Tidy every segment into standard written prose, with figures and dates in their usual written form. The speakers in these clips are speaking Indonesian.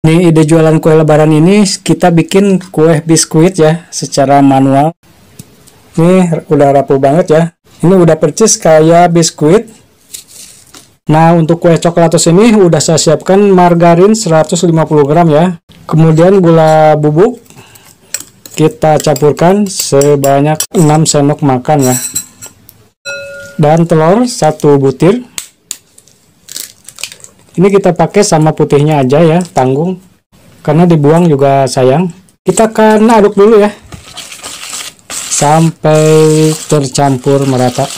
Nih ide jualan kue lebaran ini, kita bikin kue biskuit ya secara manual. Nih udah rapuh banget ya. Ini udah percis kayak biskuit. Nah untuk kue coklatos ini udah saya siapkan margarin 150 gram ya. Kemudian gula bubuk kita campurkan sebanyak 6 sendok makan ya. Dan telur 1 butir. Ini kita pakai sama putihnya aja ya, tanggung. Karena dibuang juga sayang. Kita akan aduk dulu ya. Sampai tercampur merata.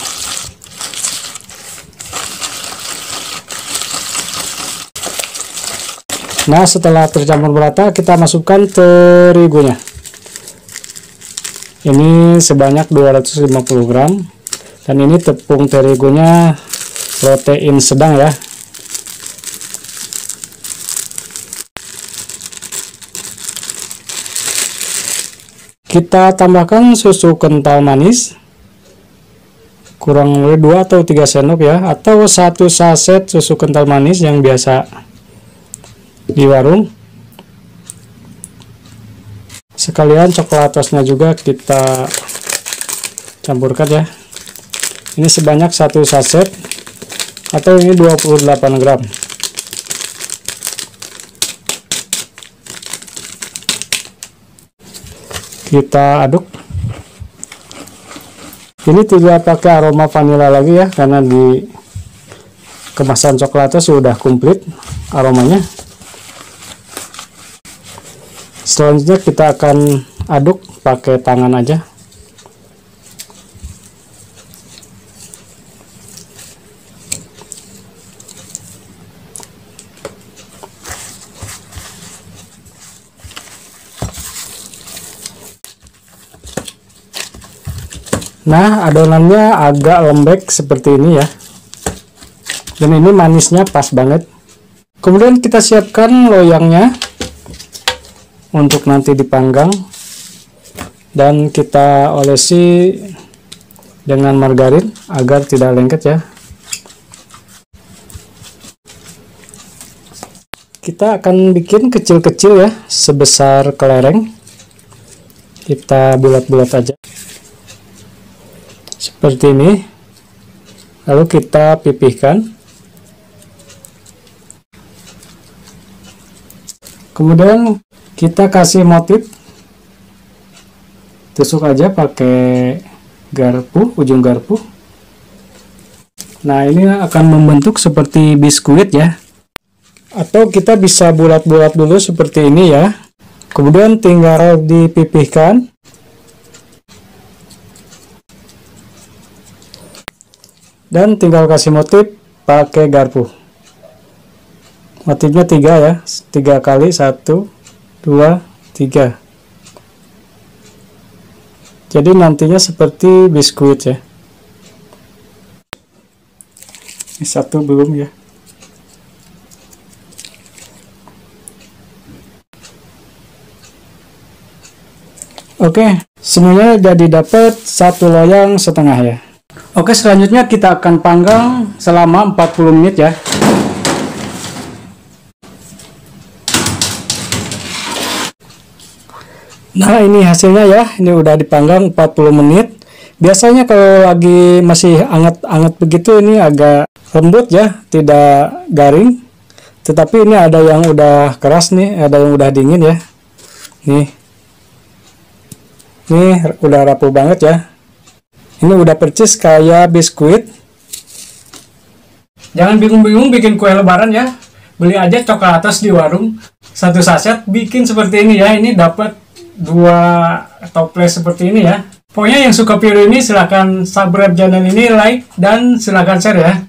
Nah, setelah tercampur merata, kita masukkan terigunya. Ini sebanyak 250 gram. Dan ini tepung terigunya protein sedang ya. Kita tambahkan susu kental manis kurang lebih 2 atau 3 sendok ya, atau 1 saset susu kental manis yang biasa di warung. Sekalian coklatosnya juga kita campurkan ya. Ini sebanyak 1 saset atau ini 28 gram. Kita aduk. Ini tidak pakai aroma vanila lagi ya, karena di kemasan coklatnya sudah komplit aromanya. Selanjutnya kita akan aduk pakai tangan aja. Nah, adonannya agak lembek seperti ini ya. Dan ini manisnya pas banget. Kemudian kita siapkan loyangnya untuk nanti dipanggang. Dan kita olesi dengan margarin agar tidak lengket ya. Kita akan bikin kecil-kecil ya, sebesar kelereng. Kita bulat-bulat aja. Seperti ini. Lalu kita pipihkan. Kemudian kita kasih motif. Tusuk aja pakai garpu, ujung garpu. Nah, ini akan membentuk seperti biskuit ya. Atau kita bisa bulat-bulat dulu seperti ini ya. Kemudian tinggal dipipihkan. Dan tinggal kasih motif pakai garpu. Motifnya 3 ya, 3 kali, 1, 2, 3. Jadi nantinya seperti biskuit ya. Ini satu belum ya. Oke, semuanya jadi dapat 1 loyang setengah ya. Oke, selanjutnya kita akan panggang selama 40 menit ya. Nah, ini hasilnya ya. Ini udah dipanggang 40 menit. Biasanya kalau lagi masih anget-anget begitu ini agak lembut ya, tidak garing. Tetapi ini ada yang udah keras nih, ada yang udah dingin ya. Nih udah rapuh banget ya. Ini udah percis kayak biskuit. Jangan bingung-bingung bikin kue lebaran ya. Beli aja coklatos di warung. 1 saset bikin seperti ini ya. Ini dapat 2 toples seperti ini ya. Pokoknya yang suka video ini silahkan subscribe channel ini, like, dan silahkan share ya.